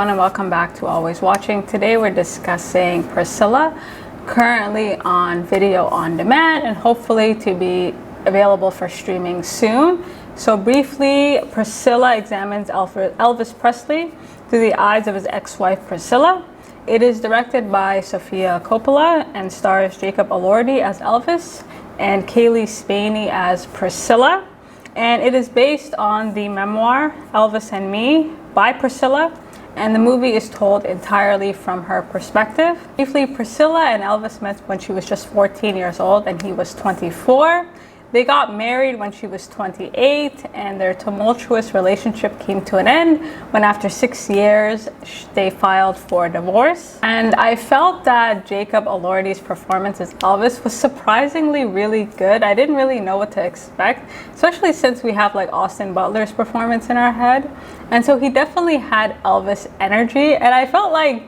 And welcome back to Always Watching. Today we're discussing Priscilla, currently on video on demand and hopefully to be available for streaming soon. So briefly, Priscilla examines Elvis Presley through the eyes of his ex-wife Priscilla. It is directed by Sofia Coppola and stars Jacob Elordi as Elvis and Kaylee Spaney as Priscilla. And it is based on the memoir Elvis and Me by Priscilla, and the movie is told entirely from her perspective. Briefly, Priscilla and Elvis met when she was just 14 years old and he was 24. They got married when she was 28, and their tumultuous relationship came to an end when after 6 years they filed for divorce. And I felt that Jacob Elordi's performance as Elvis was surprisingly really good. I didn't really know what to expect, especially since we have like Austin Butler's performance in our head. And so he definitely had Elvis energy, and I felt like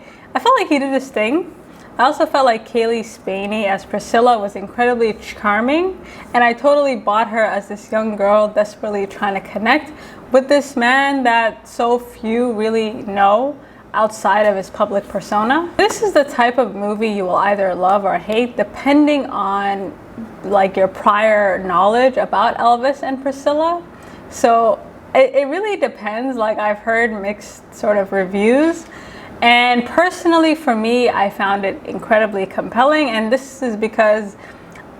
he did his thing. I also felt like Kaylee Spaney as Priscilla was incredibly charming, and I totally bought her as this young girl desperately trying to connect with this man that so few really know outside of his public persona. This is the type of movie you will either love or hate depending on like your prior knowledge about Elvis and Priscilla. So it really depends. Like, I've heard mixed sort of reviews. And personally, for me, I found it incredibly compelling. And this is because,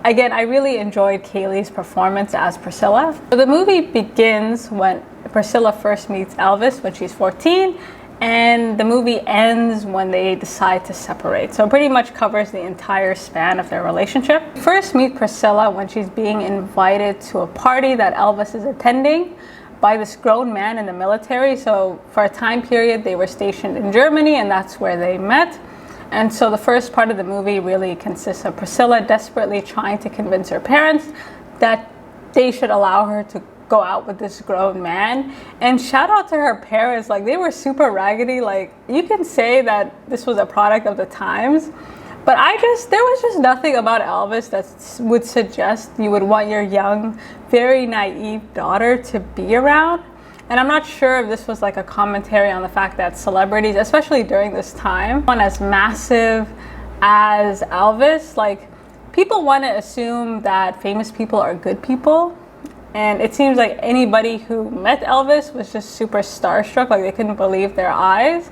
again, I really enjoyed Kaylee's performance as Priscilla. So the movie begins when Priscilla first meets Elvis when she's 14. And the movie ends when they decide to separate. So it pretty much covers the entire span of their relationship. We first meet Priscilla when she's being invited to a party that Elvis is attending by this grown man in the military. So for a time period, they were stationed in Germany, and that's where they met. And so the first part of the movie really consists of Priscilla desperately trying to convince her parents that they should allow her to go out with this grown man. And shout out to her parents, like, they were super raggedy. Like, you can say that this was a product of the times, but there was just nothing about Elvis that would suggest you would want your young, very naive daughter to be around. And I'm not sure if this was like a commentary on the fact that celebrities, especially during this time, one as massive as Elvis, like, people want to assume that famous people are good people. And it seems like anybody who met Elvis was just super starstruck, like they couldn't believe their eyes.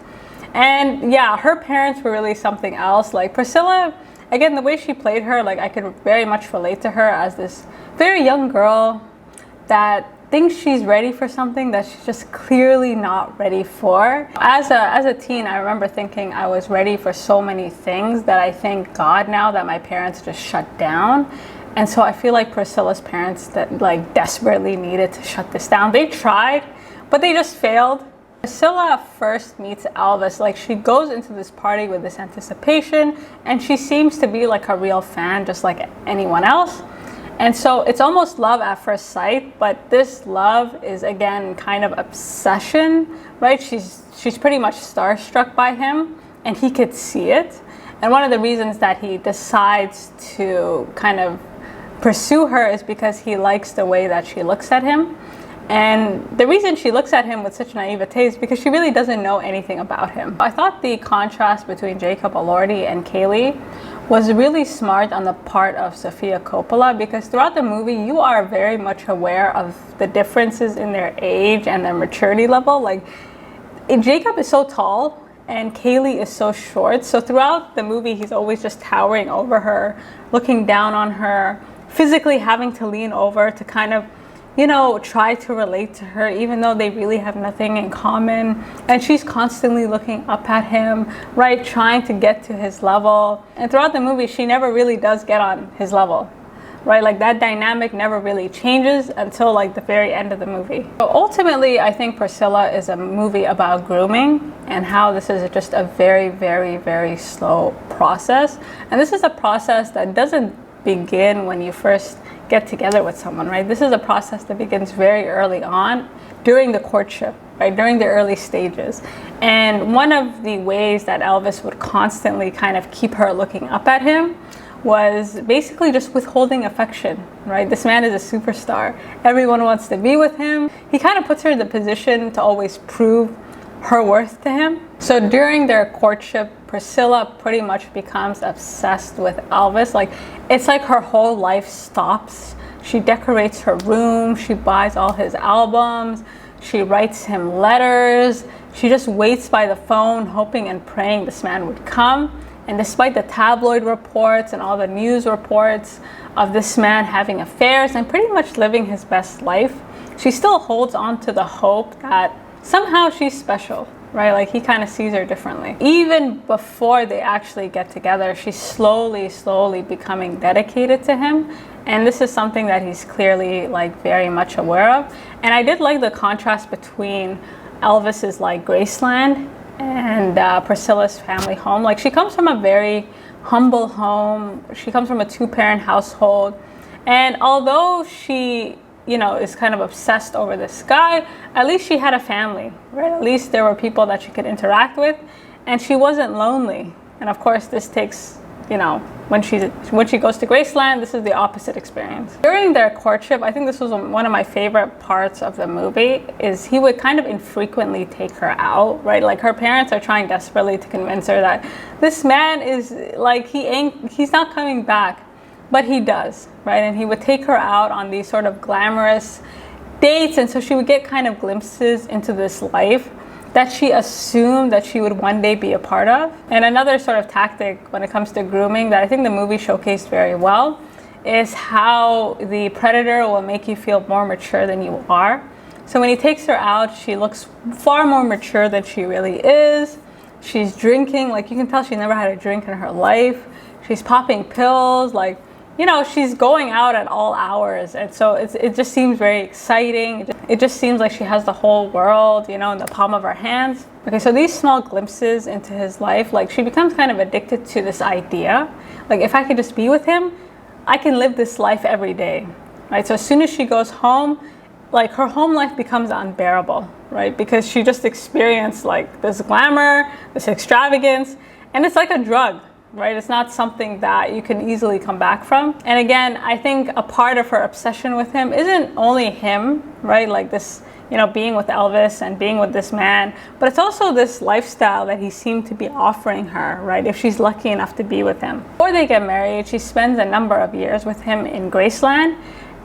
And yeah, her parents were really something else. Like, Priscilla, again, the way she played her, like, I could very much relate to her as this very young girl that thinks she's ready for something that she's just clearly not ready for. As a teen, I remember thinking I was ready for so many things that I thank God now that my parents just shut down. And so I feel like Priscilla's parents that like desperately needed to shut this down. They tried, but they just failed. Priscilla first meets Elvis, like, she goes into this party with this anticipation, and she seems to be like a real fan, just like anyone else. And so it's almost love at first sight, but this love is, again, kind of obsession, right? She's pretty much starstruck by him, and he could see it. And one of the reasons that he decides to kind of pursue her is because he likes the way that she looks at him. And the reason she looks at him with such naivete is because she really doesn't know anything about him. I thought the contrast between Jacob Elordi and Kaylee was really smart on the part of Sofia Coppola, because throughout the movie you are very much aware of the differences in their age and their maturity level. Like, Jacob is so tall and Kaylee is so short. So throughout the movie he's always just towering over her, looking down on her, physically having to lean over to kind of, you know, try to relate to her, even though they really have nothing in common. And she's constantly looking up at him, right, trying to get to his level. And throughout the movie, she never really does get on his level, right? Like, that dynamic never really changes until like the very end of the movie. So ultimately, I think Priscilla is a movie about grooming and how this is just a very, very, very slow process. And this is a process that doesn't begin when you first get together with someone, right? This is a process that begins very early on during the courtship, right? During the early stages. And one of the ways that Elvis would constantly kind of keep her looking up at him was basically just withholding affection, right? This man is a superstar. Everyone wants to be with him. He kind of puts her in the position to always prove her worth to him. So during their courtship, Priscilla pretty much becomes obsessed with Elvis. Like, it's like her whole life stops. She decorates her room, she buys all his albums, she writes him letters, she just waits by the phone hoping and praying this man would come. And despite the tabloid reports and all the news reports of this man having affairs and pretty much living his best life, she still holds on to the hope that somehow she's special, right? Like, he kind of sees her differently. Even before they actually get together, she's slowly becoming dedicated to him. And this is something that he's clearly like very much aware of. And I did like the contrast between Elvis's like Graceland and Priscilla's family home. Like, she comes from a very humble home. She comes from a 2-parent household. And although she, you know, is kind of obsessed over this guy, at least she had a family, right? At least there were people that she could interact with, and she wasn't lonely. And of course, this takes, you know, when she goes to Graceland, this is the opposite experience. During their courtship, I think this was one of my favorite parts of the movie, is he would kind of infrequently take her out, right? Like, her parents are trying desperately to convince her that this man is like, he's not coming back. But he does, right? And he would take her out on these sort of glamorous dates. And so she would get kind of glimpses into this life that she assumed that she would one day be a part of. And another sort of tactic when it comes to grooming that I think the movie showcased very well is how the predator will make you feel more mature than you are. So when he takes her out, she looks far more mature than she really is. She's drinking, like, you can tell she never had a drink in her life. She's popping pills, like, you know, she's going out at all hours. And so it just seems very exciting. It just seems like she has the whole world, you know, in the palm of her hands. Okay, so these small glimpses into his life, like, she becomes kind of addicted to this idea. Like, if I could just be with him, I can live this life every day, right? So as soon as she goes home, like, her home life becomes unbearable, right? Because she just experienced like this glamour, this extravagance, and it's like a drug. Right? It's not something that you can easily come back from. And again, I think a part of her obsession with him isn't only him, right? Like this, you know, being with Elvis and being with this man, but it's also this lifestyle that he seemed to be offering her, right? If she's lucky enough to be with him. Before they get married, she spends a number of years with him in Graceland.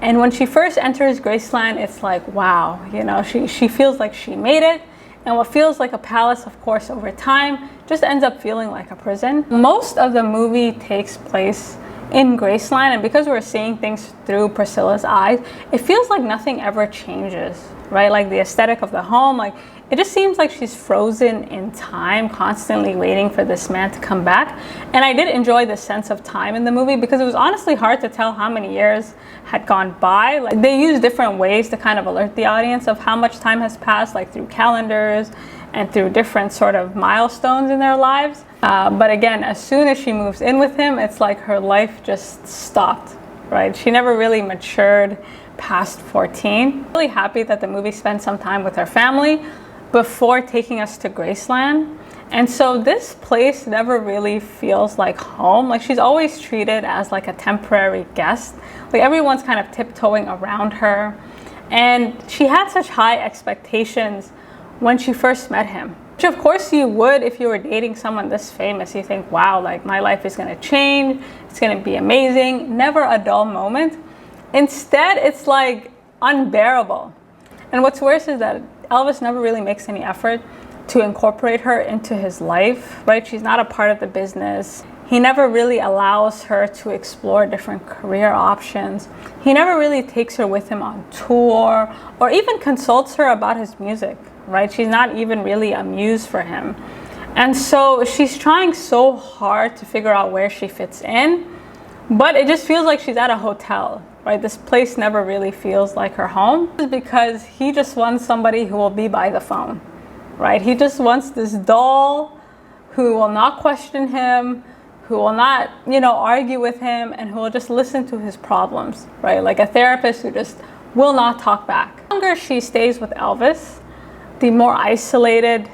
And when she first enters Graceland, it's like, wow, you know, she feels like she made it. And what feels like a palace, of course, over time, just ends up feeling like a prison. Most of the movie takes place in Graceland, and because we're seeing things through Priscilla's eyes, it feels like nothing ever changes, right? Like the aesthetic of the home, like it just seems like she's frozen in time, constantly waiting for this man to come back. And I did enjoy the sense of time in the movie because it was honestly hard to tell how many years had gone by. Like, they use different ways to kind of alert the audience of how much time has passed, like through calendars and through different sort of milestones in their lives. But again, as soon as she moves in with him, it's like her life just stopped, right? She never really matured past 14. Really happy that the movie spent some time with her family before taking us to Graceland. And so this place never really feels like home. Like, she's always treated as like a temporary guest. Like, everyone's kind of tiptoeing around her. And she had such high expectations when she first met him. Which of course you would if you were dating someone this famous. You think, wow, like my life is gonna change. It's gonna be amazing. Never a dull moment. Instead, it's like unbearable. And what's worse is that Elvis never really makes any effort to incorporate her into his life, right? She's not a part of the business. He never really allows her to explore different career options. He never really takes her with him on tour or even consults her about his music, right? She's not even really a muse for him. And so she's trying so hard to figure out where she fits in, but it just feels like she's at a hotel, right? This place never really feels like her home. It's because he just wants somebody who will be by the phone, right? He just wants this doll who will not question him, who will not, you know, argue with him, and who will just listen to his problems, right? Like a therapist who just will not talk back. The longer she stays with Elvis, the more isolated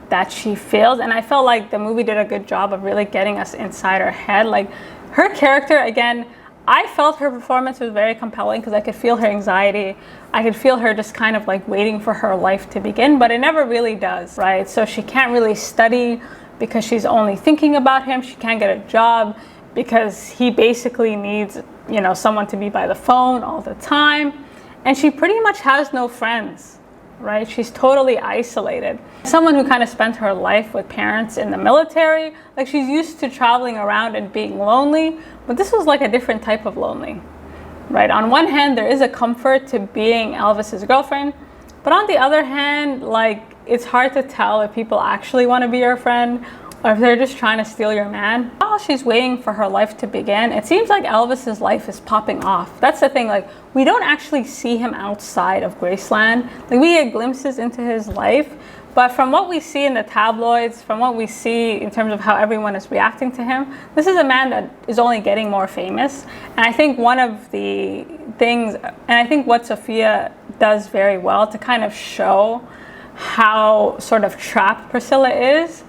that she feels. And I felt like the movie did a good job of really getting us inside her head. Like, her character, again, I felt her performance was very compelling because I could feel her anxiety. I could feel her just kind of like waiting for her life to begin, but it never really does, right? So she can't really study because she's only thinking about him. She can't get a job because he basically needs, you know, someone to be by the phone all the time. And she pretty much has no friends, right? She's totally isolated. Someone who kind of spent her life with parents in the military, like she's used to traveling around and being lonely, but this was like a different type of lonely, right? On one hand, there is a comfort to being Elvis's girlfriend, but on the other hand, like it's hard to tell if people actually want to be your friend or if they're just trying to steal your man. While she's waiting for her life to begin, it seems like Elvis's life is popping off. That's the thing, like we don't actually see him outside of Graceland. Like we get glimpses into his life, but from what we see in the tabloids, from what we see in terms of how everyone is reacting to him, this is a man that is only getting more famous. And I think one of the things, and I think what Sofia does very well to kind of show how sort of trapped Priscilla is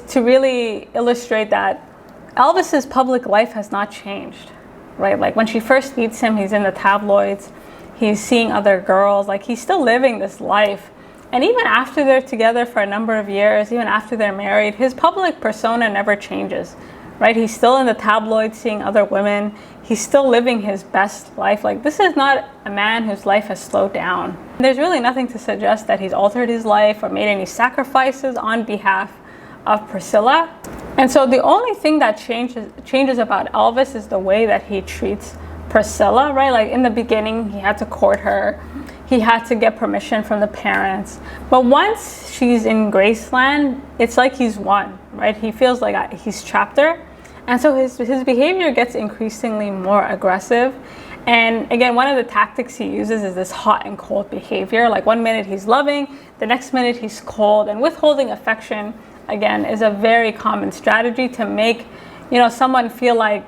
to really illustrate that Elvis's public life has not changed, right? Like when she first meets him, he's in the tabloids, he's seeing other girls, like he's still living this life. And even after they're together for a number of years, even after they're married, his public persona never changes, right? He's still in the tabloids seeing other women. He's still living his best life. Like this is not a man whose life has slowed down. There's really nothing to suggest that he's altered his life or made any sacrifices on behalf of Priscilla. And so the only thing that changes about Elvis is the way that he treats Priscilla, right? Like in the beginning, he had to court her. He had to get permission from the parents. But once she's in Graceland, it's like he's won, right? He feels like he's trapped her. And so his behavior gets increasingly more aggressive. And again, one of the tactics he uses is this hot and cold behavior. Like one minute he's loving, the next minute he's cold. And withholding affection, again, is a very common strategy to make, you know, someone feel like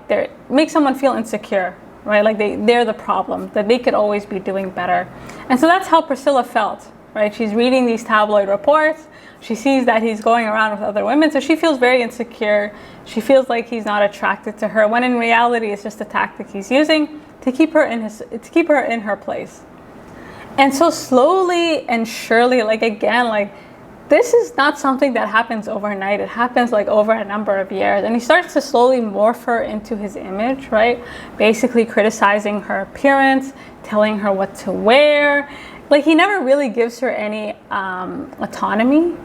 make someone feel insecure, right? Like they're the problem, that they could always be doing better. And so that's how Priscilla felt, right? She's reading these tabloid reports. She sees that he's going around with other women, so she feels very insecure. She feels like he's not attracted to her, when in reality it's just a tactic he's using to keep her in her place. And so slowly and surely, like again, like this is not something that happens overnight. It happens like over a number of years. And he starts to slowly morph her into his image, right? Basically criticizing her appearance, telling her what to wear. Like he never really gives her any autonomy,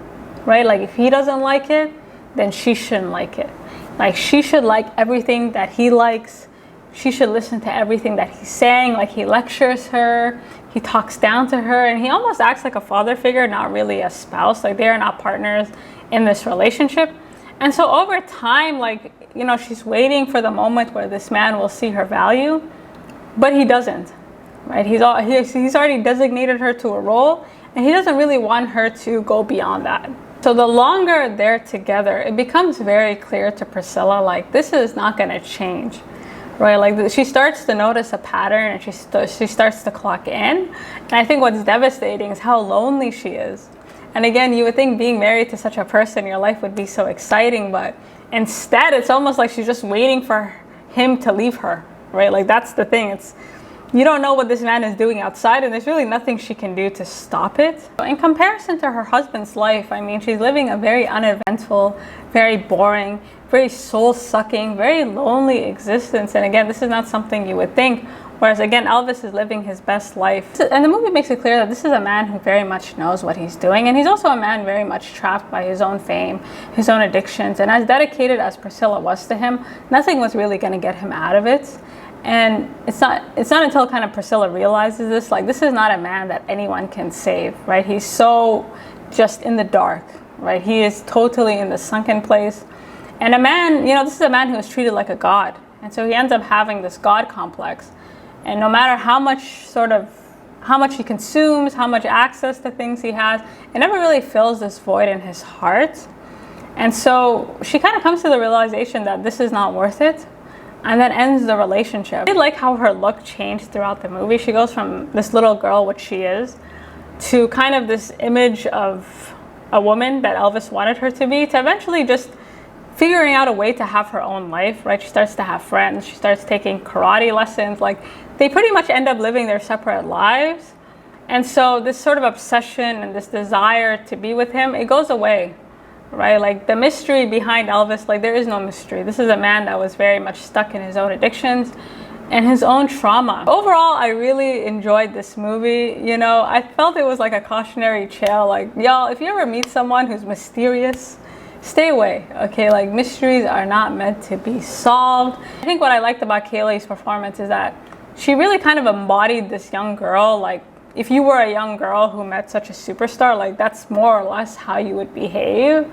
right? Like if he doesn't like it, then she shouldn't like it. Like she should like everything that he likes. She should listen to everything that he's saying. Like he lectures her, he talks down to her, and he almost acts like a father figure, not really a spouse. Like they are not partners in this relationship. And so over time, like, you know, she's waiting for the moment where this man will see her value, but he doesn't, right? He's already designated her to a role, and he doesn't really want her to go beyond that. So the longer they're together, it becomes very clear to Priscilla, like this is not going to change. Right, like she starts to notice a pattern, and she starts to clock in. And I think what's devastating is how lonely she is. And again, you would think being married to such a person, your life would be so exciting, but instead it's almost like she's just waiting for him to leave her, right? Like that's the thing. You don't know what this man is doing outside, and there's really nothing she can do to stop it. In comparison to her husband's life, I mean, she's living a very uneventful, very boring, very soul-sucking, very lonely existence. And again, this is not something you would think. Whereas again, Elvis is living his best life. And the movie makes it clear that this is a man who very much knows what he's doing. And he's also a man very much trapped by his own fame, his own addictions. And as dedicated as Priscilla was to him, nothing was really going to get him out of it. And it's not until kind of Priscilla realizes this, like this is not a man that anyone can save, right? He's so just in the dark, right? He is totally in the sunken place. And a man, you know, this is a man who is treated like a god. And so he ends up having this god complex. And no matter how much he consumes, how much access to things he has, it never really fills this void in his heart. And so she kind of comes to the realization that this is not worth it, and then ends the relationship. I did like how her look changed throughout the movie. She goes from this little girl, which she is, to kind of this image of a woman that Elvis wanted her to be, to eventually just figuring out a way to have her own life, right? She starts to have friends. She starts taking karate lessons. Like, they pretty much end up living their separate lives. And so this sort of obsession and this desire to be with him, it goes away, right? Like, the mystery behind Elvis, like, there is no mystery. This is a man that was very much stuck in his own addictions and his own trauma. Overall, I really enjoyed this movie. You know, I felt it was like a cautionary tale. Like, y'all, if you ever meet someone who's mysterious, stay away, okay? Like, mysteries are not meant to be solved. I think what I liked about Kayleigh's performance is that she really kind of embodied this young girl. Like, if you were a young girl who met such a superstar, like, that's more or less how you would behave.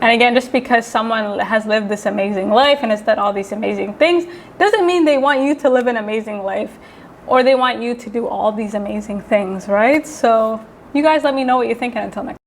And again, just because someone has lived this amazing life and has done all these amazing things, doesn't mean they want you to live an amazing life or they want you to do all these amazing things, right? So you guys let me know what you think, and until next time.